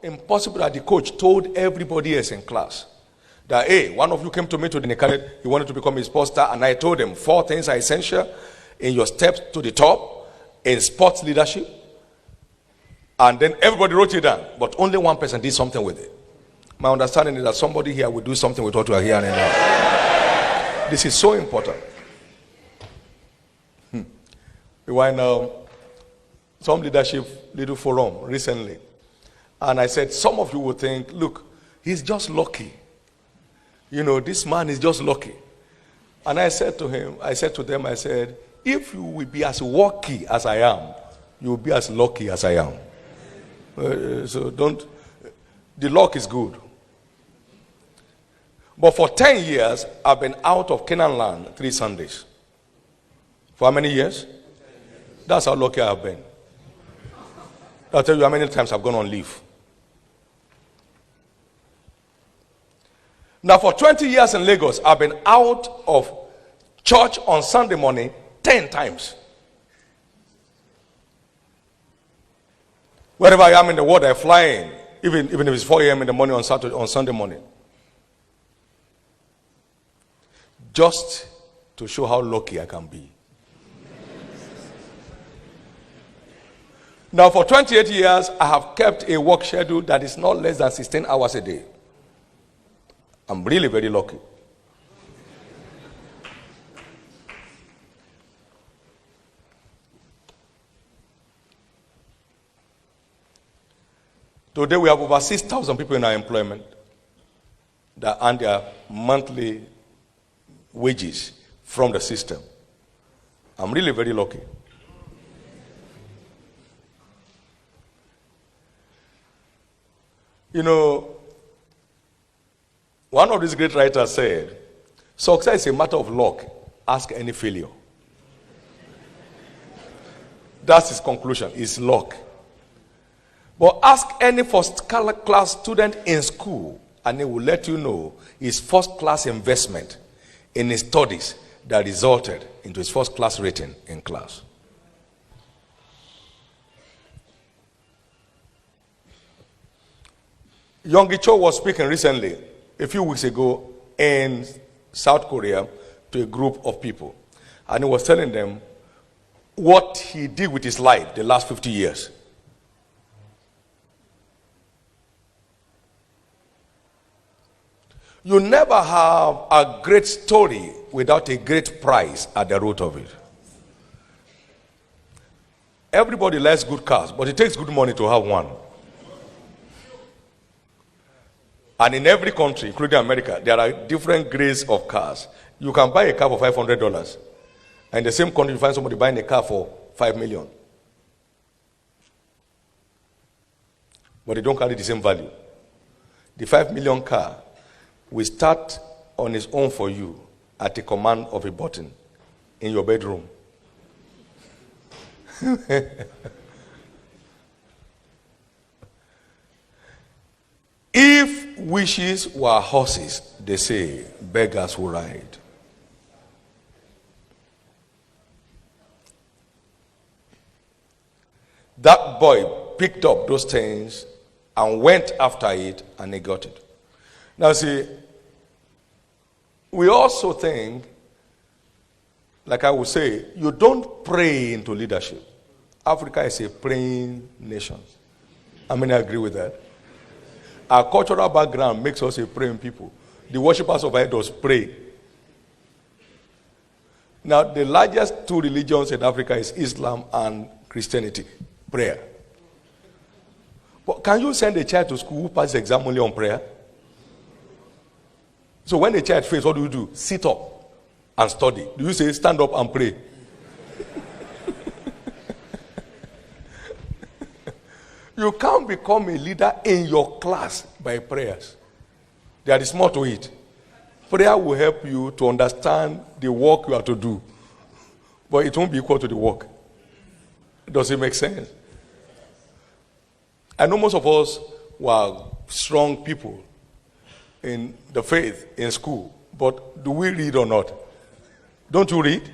impossible that the coach told everybody else in class that, hey, one of you came to me to the Nicalet, he wanted to become a sports star, and I told him 4 things are essential in your steps to the top in sports leadership. And then everybody wrote it down, but only one person did something with it. My understanding is that somebody here will do something with what we are hearing now. This is so important. We were in some leadership little forum recently, and I said, some of you will think, look, he's just lucky. You know, this man is just lucky. And I said to them, I said, if you will be as lucky as I am, you will be as lucky as I am. So the luck is good. But for 10 years, I've been out of Canaan land 3 Sundays. For how many years? That's how lucky I have been. I'll tell you how many times I've gone on leave. Now, for 20 years in Lagos, I've been out of church on Sunday morning 10 times. Wherever I am in the world, I fly in, even if it's 4 a.m. in the morning on Sunday morning. Just to show how lucky I can be. Now, for 28 years, I have kept a work schedule that is not less than 16 hours a day. I'm really very lucky. Today, we have over 6,000 people in our employment that earn their monthly wages from the system. I'm really very lucky. You know, one of these great writers said, success is a matter of luck. Ask any failure. That's his conclusion, is luck. But ask any first-class student in school, and he will let you know his first-class investment in his studies that resulted into his first-class rating in class. Yonggi Cho was speaking recently, a few weeks ago, in South Korea to a group of people. And he was telling them what he did with his life the last 50 years. You never have a great story without a great prize at the root of it. Everybody likes good cars, but it takes good money to have one. And in every country, including America, there are different grades of cars. You can buy a car for $500. And in the same country, you find somebody buying a car for $5 million. But they don't carry the same value. The $5 million car will start on its own for you at the command of a button in your bedroom. If wishes were horses, they say, beggars will ride. That boy picked up those things and went after it, and he got it. Now see, we also think, like I would say, you don't pray into leadership. Africa is a praying nation. How many agree with that? Our cultural background makes us a praying people. The worshippers of idols pray. Now, the largest 2 religions in Africa is Islam and Christianity. Prayer. But can you send a child to school who passes the exam only on prayer? So when a child fails, what do? Sit up and study. Do you say stand up and pray? You can't become a leader in your class by prayers. There is more to it. Prayer will help you to understand the work you have to do. But it won't be equal to the work. Does it make sense? I know most of us were strong people in the faith in school. But do we read or not? Don't you read?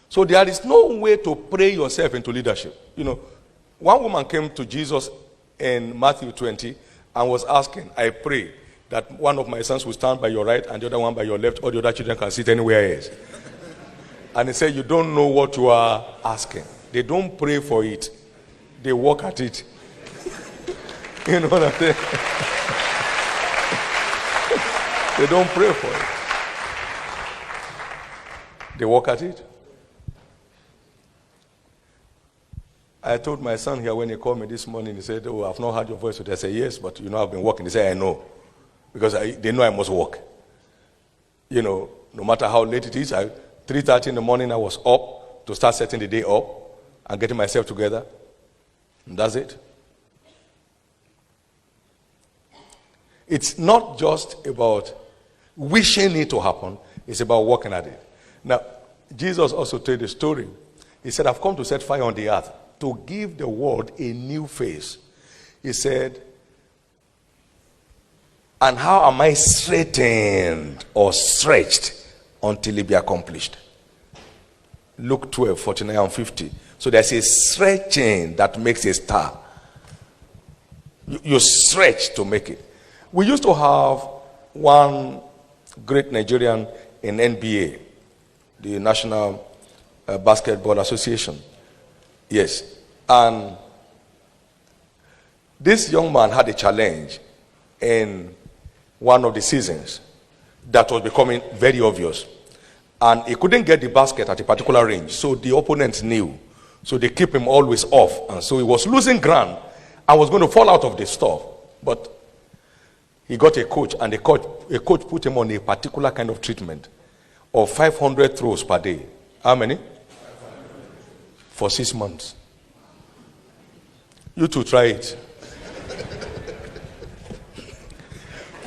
So there is no way to pray yourself into leadership. You know, One woman came to Jesus in Matthew 20 and was asking, I pray that one of my sons will stand by your right and the other one by your left, or the other children can sit anywhere else. And he said, you don't know what you are asking. They don't pray for it. They work at it. You know what I'm saying? They don't pray for it. They work at it. I told my son here when he called me this morning, he said, oh, I've not heard your voice today. I said, yes, but I've been working. He said, I know. Because they know I must work. No matter how late it is, 3:30 in the morning I was up to start setting the day up and getting myself together. And that's it. It's not just about wishing it to happen. It's about working at it. Now, Jesus also told a story. He said, I've come to set fire on the earth to give the world a new face. He said, and how am I straightened or stretched until it be accomplished? Luke 12, 49 and 50. So there's a stretching that makes a star. You stretch to make it. We used to have one great Nigerian in NBA, the National Basketball Association. Yes. And this young man had a challenge in one of the seasons that was becoming very obvious. And he couldn't get the basket at a particular range, so the opponents knew. So they keep him always off. And so he was losing ground and was going to fall out of the stuff. But he got a coach, and a coach put him on a particular kind of treatment of 500 throws per day. How many? 500. For 6 months. You too, try it.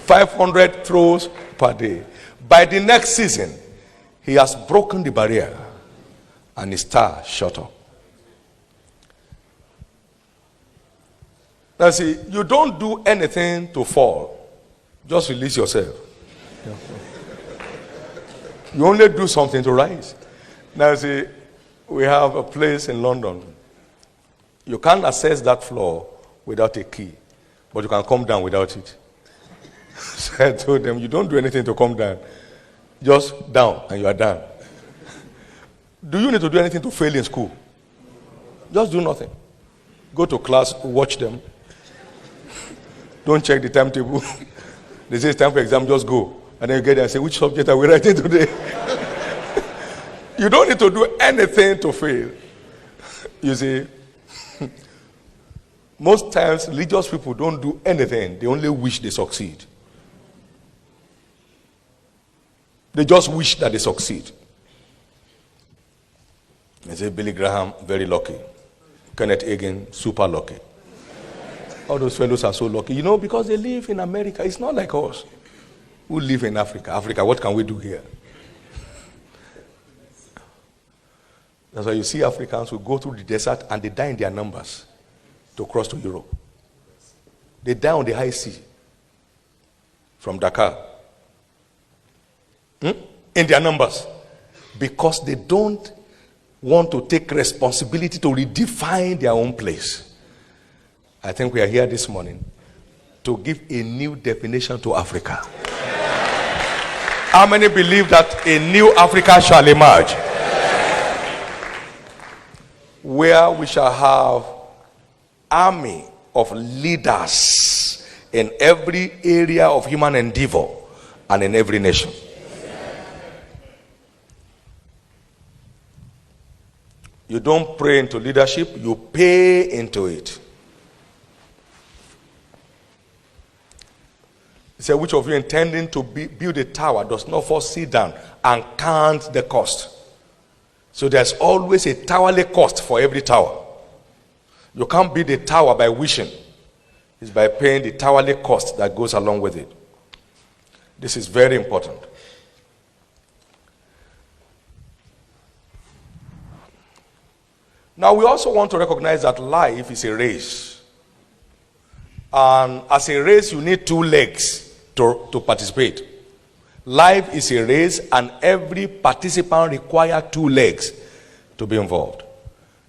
500 throws per day. By the next season, he has broken the barrier and his star shot up. Now see, you don't do anything to fall. Just release yourself. You only do something to rise. Now see, we have a place in London. You can't access that floor without a key, but you can come down without it. So I told them, you don't do anything to come down. Just down, and you are done. Do you need to do anything to fail in school? Just do nothing. Go to class, watch them. Don't check the timetable. They say it's time for exam, just go. And then you get there and say, which subject are we writing today? You don't need to do anything to fail. You see, most times religious people don't do anything. They only wish they succeed. They just wish that they succeed. They say Billy Graham, very lucky. Kenneth Hagin, super lucky. All those fellows are so lucky. Because they live in America. It's not like us who live in Africa. Africa, what can we do here? That's why you see Africans who go through the desert and they die in their numbers to cross to Europe. They die on the high sea from Dakar. In their numbers. Because they don't want to take responsibility to redefine their own place. I think we are here this morning to give a new definition to Africa. How many believe that a new Africa shall emerge? Where we shall have army of leaders in every area of human endeavor and in every nation. You don't pray into leadership, you pay into it. He said, which of you intending to build a tower does not first sit down and count the cost? So there's always a towerly cost for every tower. You can't build a tower by wishing. It's by paying the towerly cost that goes along with it. This is very important. Now, we also want to recognize that life is a race. And as a race, you need 2 legs to participate. Life is a race, and every participant requires 2 legs to be involved.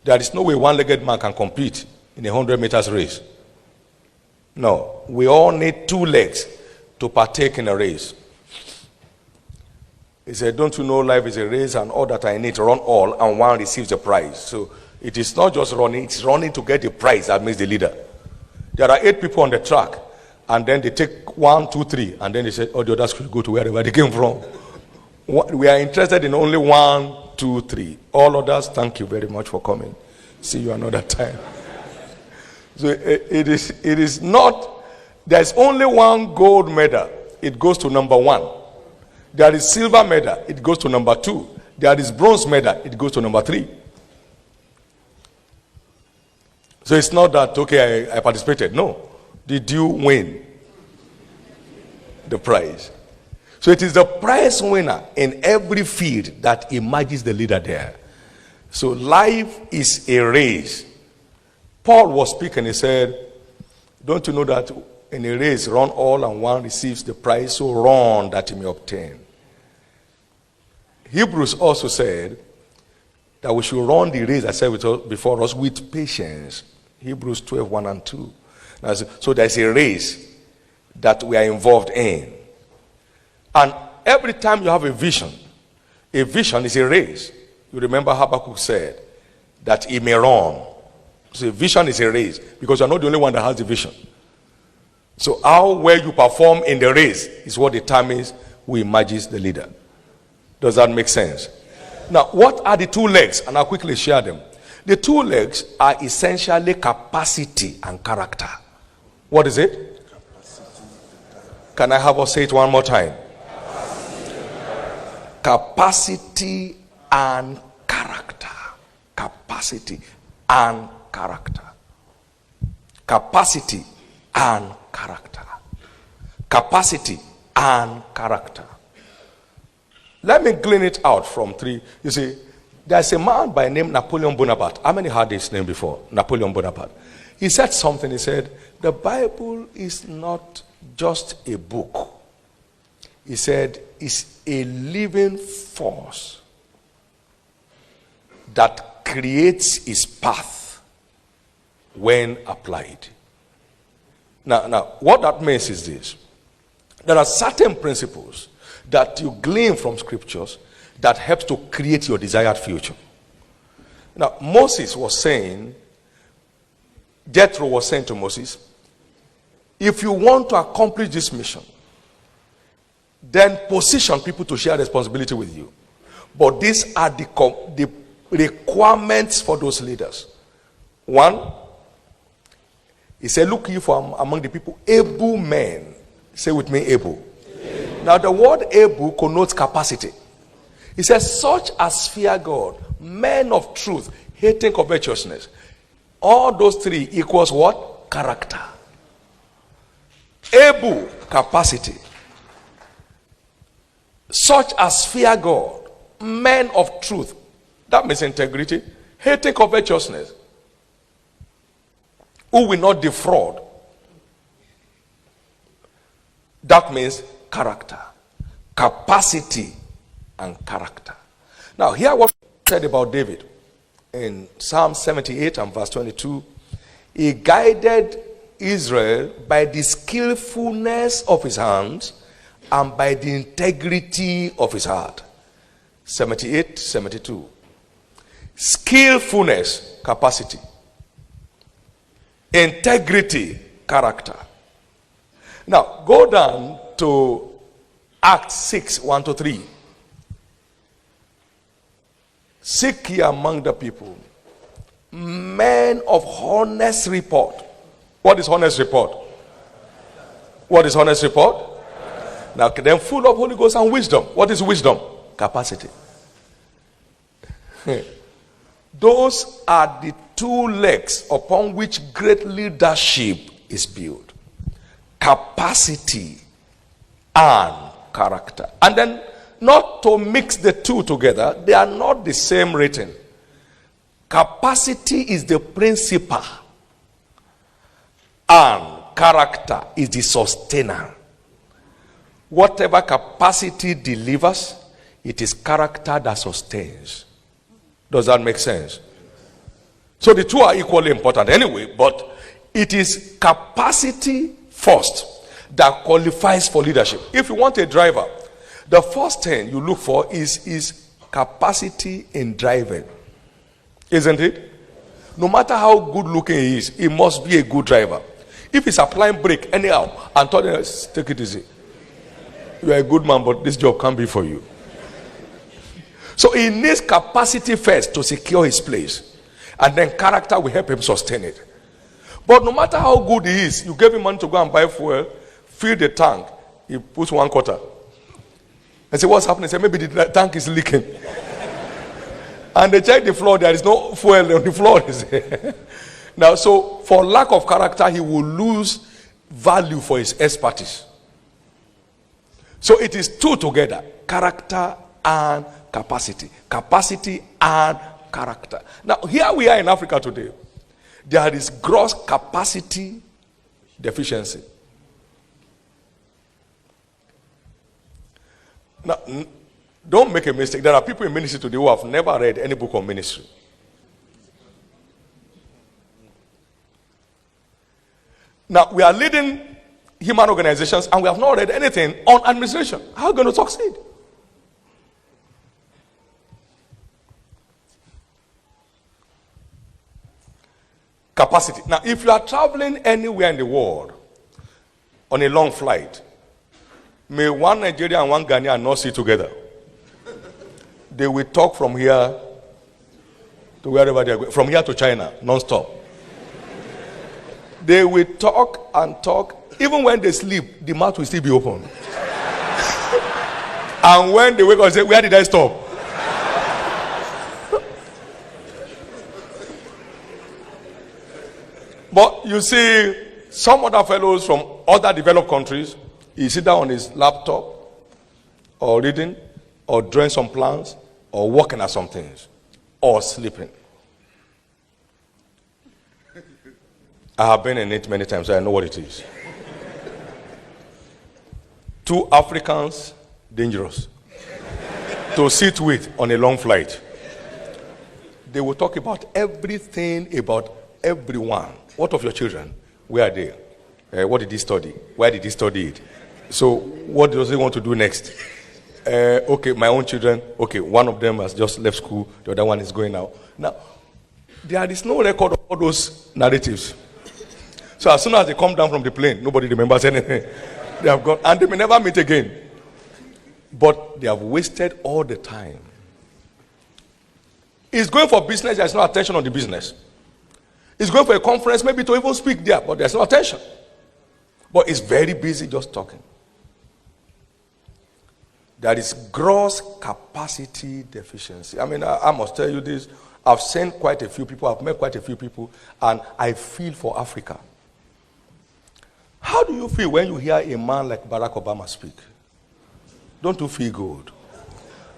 There is no way one-legged man can compete in a 100 meters race? No. We all need 2 legs to partake in a race. He said, don't you know life is a race and all that I need to run all and one receives the prize. So it is not just running, it's running to get the prize that makes the leader. There are 8 people on the track and then they take 1, 2, 3 and then they say, oh, the others should go to wherever they came from. We are interested in only 1, 2, 3. All others, thank you very much for coming. See you another time. So it is not, there's only 1 gold medal. It goes to number 1. There is silver medal. It goes to number 2. There is bronze medal. It goes to number 3. So it's not that, okay, I participated. No. Did you win the prize? So it is the prize winner in every field that emerges the leader there. So life is a race. Paul was speaking, he said, don't you know that in a race run all and one receives the prize, so run that you may obtain. Hebrews also said that we should run the race, I said before us, with patience. Hebrews 12, 1 and 2. Now, so there's a race that we are involved in. And every time you have a vision is a race. You remember Habakkuk said that he may run. So a vision is a race because you're not the only one that has the vision. So how well you perform in the race is what determines who emerges the leader. Does that make sense? Now, what are the 2 legs? And I'll quickly share them. The 2 legs are essentially capacity and character. What is it? Can I have us say it one more time? Capacity and character. Capacity and character. Capacity and character. Capacity and character. Let me glean it out from 3. You see, there's a man by name Napoleon Bonaparte. How many heard his name before? Napoleon Bonaparte. He said something. He said, the Bible is not just a book. He said, it's a living force that creates its path when applied. Now, what that means is this. There are certain principles that you glean from scriptures that helps to create your desired future. Now, Moses was saying, Jethro was saying to Moses, if you want to accomplish this mission, then position people to share responsibility with you. But these are the requirements for those leaders. 1, he said, look you for among the people able men. Say with me, able. Now the word able connotes capacity. He says, such as fear God, men of truth, hating covetousness. All those 3 equals what? Character. Able, capacity. Such as fear God, men of truth. That means integrity. Hating covetousness. Who will not defraud. That means character. Capacity and character. Now, hear what said about David in Psalm 78 and verse 22. He guided Israel by the skillfulness of his hands and by the integrity of his heart. 78, 72. Skillfulness, capacity. Integrity, character. Now, go down to Acts 6, 1 to 3. Seek ye among the people men of honest report. What is honest report? What is honest report? Now, then full of Holy Ghost and wisdom. What is wisdom? Capacity. Those are the 2 legs upon which great leadership is built. Capacity and character. And then, not to mix the 2 together, they are not the same rating. Capacity is the principal, and character is the sustainer. Whatever capacity delivers, it is character that sustains. Does that make sense? So the two are equally important anyway, but it is capacity first that qualifies for leadership. If you want a driver, the first thing you look for is capacity in driving. Isn't it? No matter how good looking he is, he must be a good driver. If he's applying brake anyhow and telling us, take it easy. You are a good man, but this job can't be for you. So he needs capacity first to secure his place. And then character will help him sustain it. But no matter how good he is, you gave him money to go and buy fuel, fill the tank, he puts 1 quarter. And say, what's happening? He say, maybe the tank is leaking. And they check the floor, there is no fuel on the floor. Now, so for lack of character, he will lose value for his expertise. So it is two together, character and capacity. Capacity and character. Now, here we are in Africa today. There is gross capacity deficiency. Now, don't make a mistake. There are people in ministry today who have never read any book on ministry. Now, we are leading human organizations and we have not read anything on administration. How are we going to succeed? Capacity. Now, if you are traveling anywhere in the world on a long flight, may one Nigerian and one Ghanaian not sit together. They will talk from here to wherever they are going, from here to China, non-stop. They will talk and talk. Even when they sleep, the mouth will still be open. And when they wake up, they say, where did I stop? But you see, some other fellows from other developed countries, he sit down on his laptop, or reading, or drawing some plans, or working at some things, or sleeping. I have been in it many times, so I know what it is. 2 Africans, dangerous to sit with on a long flight. They will talk about everything, about everyone. What of your children? Where are they? What did he study? Where did he study it? So what does he want to do next? Okay, my own children. Okay, one of them has just left school. The other one is going out. Now, there is no record of all those narratives. So as soon as they come down from the plane, nobody remembers anything. They have gone, and they may never meet again. But they have wasted all the time. He's going for business, there's no attention on the business. He's going for a conference, maybe to even speak there, but there's no attention. But he's very busy just talking. There is gross capacity deficiency. I mean, I must tell you this. I've seen quite a few people, I've met quite a few people, and I feel for Africa. How do you feel when you hear a man like Barack Obama speak? Don't you feel good?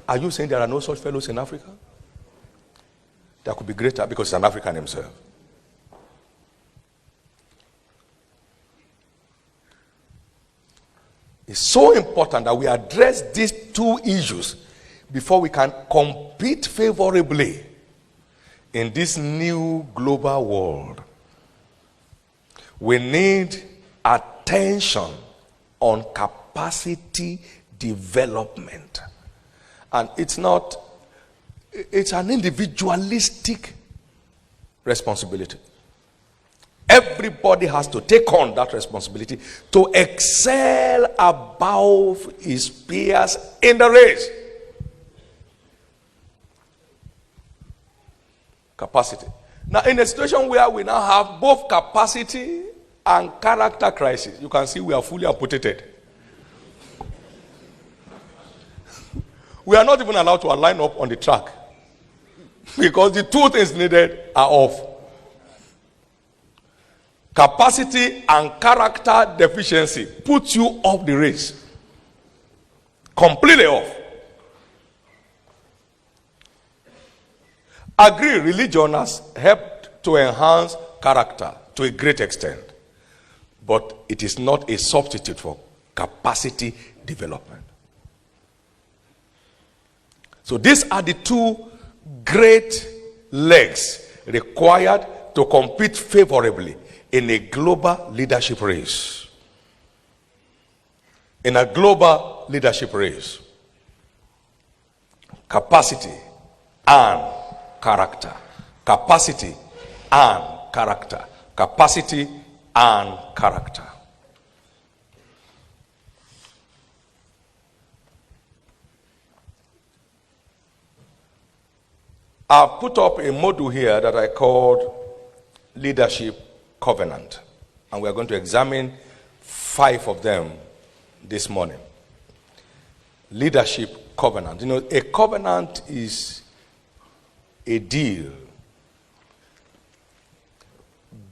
Are you saying there are no such fellows in Africa? There could be greater because he's an African himself. It's so important that we address these 2 issues before we can compete favorably in this new global world. We need attention on capacity development. And it's an individualistic responsibility. Everybody has to take on that responsibility to excel above his peers in the race. Capacity. Now, in a situation where we now have both capacity and character crisis, you can see we are fully amputated. We are not even allowed to align up on the track because the 2 things needed are off. Capacity and character deficiency puts you off the race. Completely off. Agree, religion has helped to enhance character to a great extent. But it is not a substitute for capacity development. So these are the 2 great legs required to compete favorably in a global leadership race. In a global leadership race. Capacity and character. Capacity and character. Capacity and character. I've put up a module here that I called Leadership Covenant. And we're going to examine 5 of them this morning. Leadership Covenant. You know, a covenant is a deal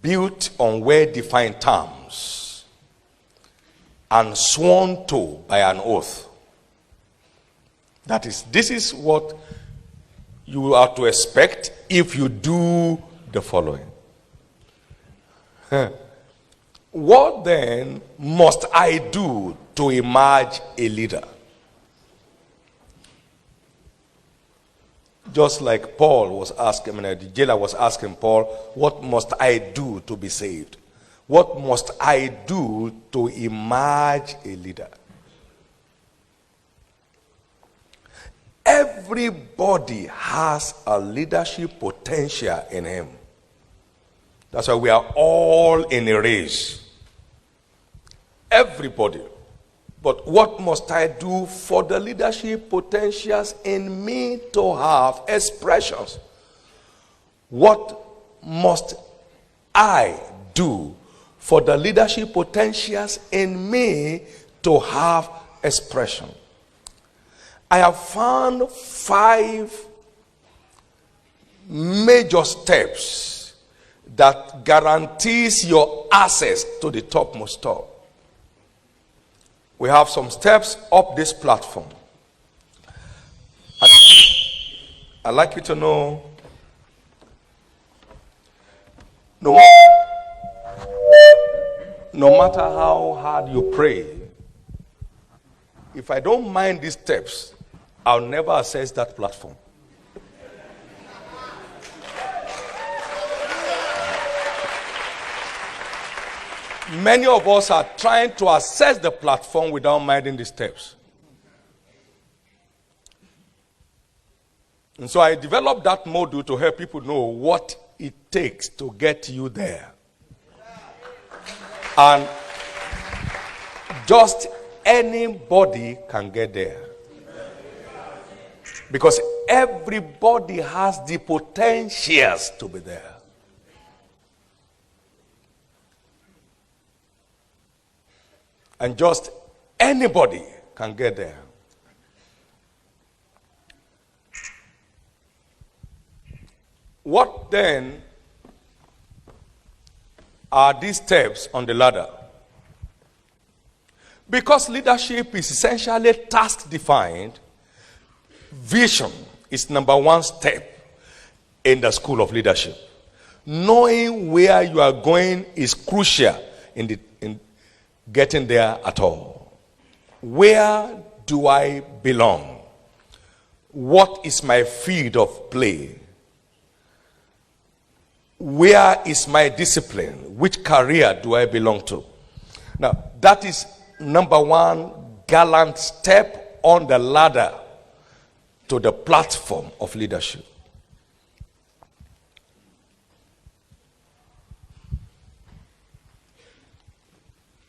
built on well-defined terms and sworn to by an oath. That is, this is what you are to expect if you do the following. What then must I do to emerge a leader? Just like Paul was asking, the jailer was asking Paul, what must I do to be saved? What must I do to emerge a leader? Everybody has a leadership potential in him. That's why we are all in a race. Everybody. But what must I do for the leadership potentials in me to have expressions? What must I do for the leadership potentials in me to have expression? I have found 5 major steps that guarantees your access to the topmost top. We have some steps up this platform. I'd like you to know, no matter how hard you pray, if I don't mind these steps, I'll never access that platform. Many of us are trying to access the platform without minding the steps. And so I developed that module to help people know what it takes to get you there. And just anybody can get there. Because everybody has the potentials to be there. And just anybody can get there. What then are these steps on the ladder? Because leadership is essentially task defined, vision is number 1 step in the school of leadership. Knowing where you are going is crucial in getting there at all. Where do I belong? What is my field of play? Where is my discipline? Which career do I belong to? Now, that is number 1 gallant step on the ladder to the platform of leadership.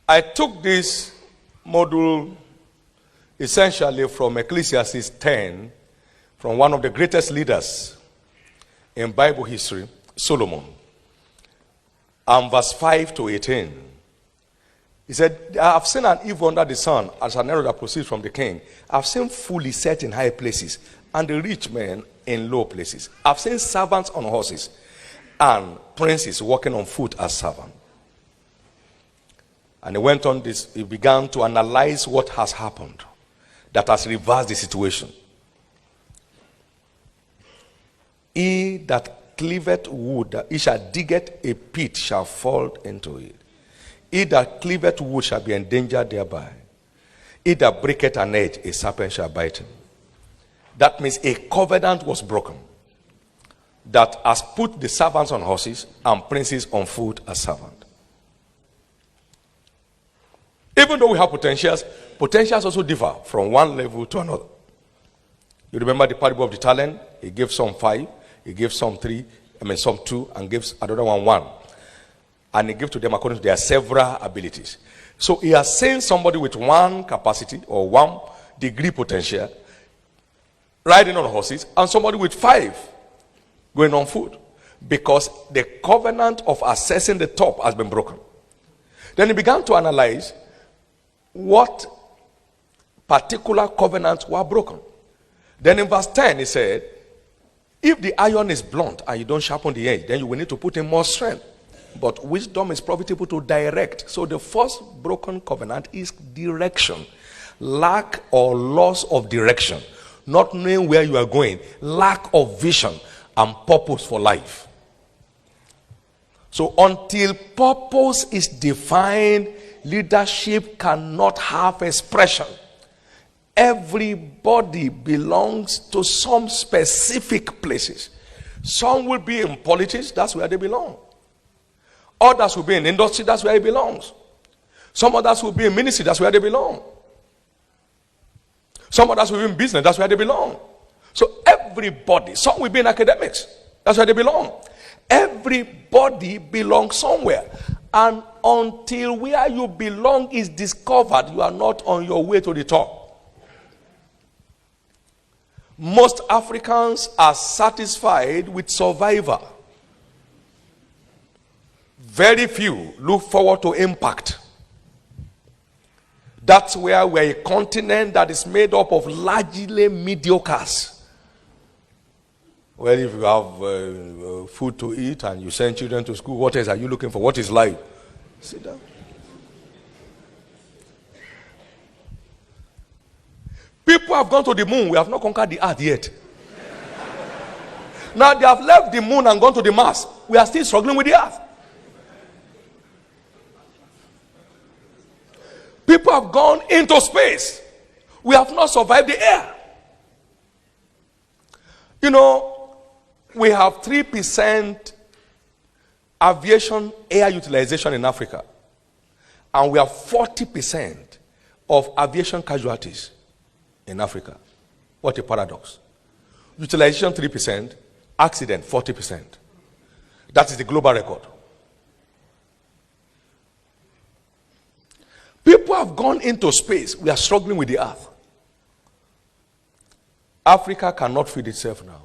I took this module essentially from Ecclesiastes 10, from one of the greatest leaders in Bible history, Solomon. And verse 5 to 18. He said, I have seen an evil under the sun as an arrow that proceeds from the king. I have seen fools set in high places and the rich men in low places. I have seen servants on horses and princes walking on foot as servants. And he went on this, he began to analyze what has happened that has reversed the situation. He that cleaveth wood, he shall diggeth a pit, shall fall into it. He that cleaveth wood shall be endangered thereby. He that breaketh an edge, a serpent shall bite him. That means a covenant was broken. that has put the servants on horses and princes on foot as servants. Even though we have potentials, potentials also differ from one level to another. You remember the parable of the talent? He gave some 5, he gave some 3, some 2, and gives another one 1. And he gave to them according to their several abilities. So he has seen somebody with 1 capacity or 1 degree potential riding on horses, and somebody with 5 going on foot, because the covenant of accessing the top has been broken. Then he began to analyze what particular covenants were broken. Then in verse 10 he said, if the iron is blunt and you don't sharpen the edge, then you will need to put in more strength. But wisdom is profitable to direct. So the first broken covenant is direction. Lack or loss of direction. Not knowing where you are going. Lack of vision and purpose for life. So until purpose is defined, leadership cannot have expression. Everybody belongs to some specific places. Some will be in politics, that's where they belong. Others will be in industry, that's where it belongs. Some others will be in ministry, that's where they belong. Some others will be in business, that's where they belong. So everybody, some will be in academics, that's where they belong. Everybody belongs somewhere. And until where you belong is discovered, you are not on your way to the top. Most Africans are satisfied with survival. Very few look forward to impact. That's where we're a continent that is made up of largely mediocres. Well, if you have food to eat and you send children to school, what else are you looking for? What is life? Sit down. People have gone to the moon. We have not conquered the earth yet. Now they have left the moon and gone to the Mars. We are still struggling with the earth. People have gone into space. We have not survived the air. You know, we have 3% aviation air utilization in Africa. And we have 40% of aviation casualties in Africa. What a paradox. Utilization 3%, accident 40%. That is the global record. People have gone into space. We are struggling with the earth. Africa cannot feed itself now,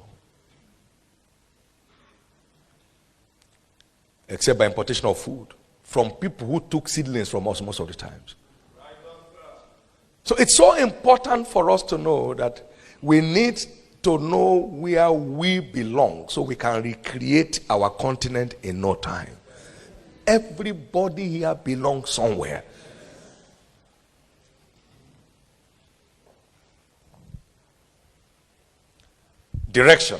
except by importation of food from people who took seedlings from us most of the times. So it's so important for us to know that we need to know where we belong so we can recreate our continent in no time. Everybody here belongs somewhere. Direction.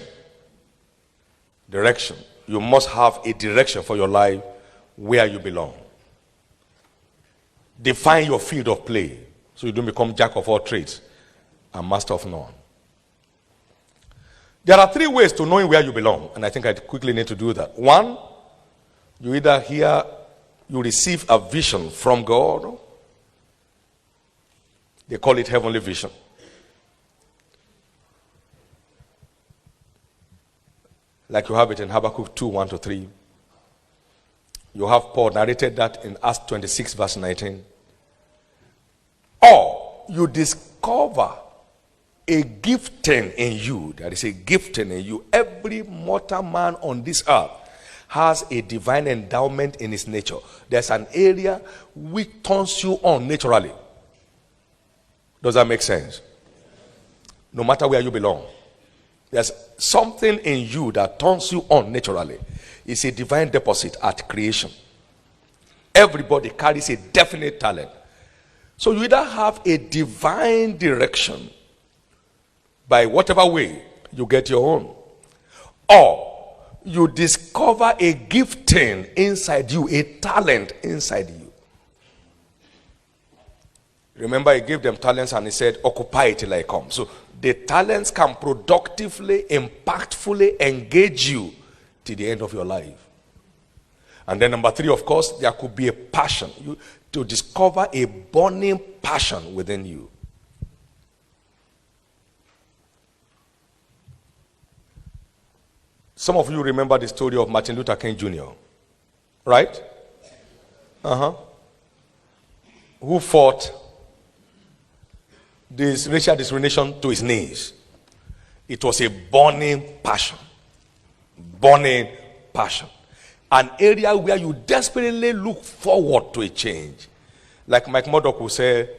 Direction. You must have a direction for your life where you belong. Define your field of play so you don't become jack of all trades and master of none. There are 3 ways to knowing where you belong, and I think I quickly need to do that. 1, you either hear, you receive a vision from God. They call it heavenly vision. Like you have it in Habakkuk 2, 1-3. You have Paul narrated that in Acts 26, verse 19. Or you discover a gifting in you. There is a gifting in you. Every mortal man on this earth has a divine endowment in his nature. There's an area which turns you on naturally. Does that make sense? No matter where you belong. There's something in you that turns you on naturally. It's a divine deposit at creation. Everybody carries a definite talent. So you either have a divine direction by whatever way you get your own, or you discover a gifting inside you, a talent inside you. Remember, he gave them talents and he said, occupy it till I come. So the talents can productively, impactfully engage you to the end of your life. And then number 3, of course, there could be a passion. To discover a burning passion within you. Some of you remember the story of Martin Luther King Jr., right? Who fought this racial discrimination to his knees. It was a burning passion. Burning passion. An area where you desperately look forward to a change. Like Mike Murdoch will say,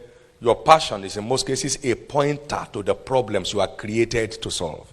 your passion is in most cases a pointer to the problems you are created to solve.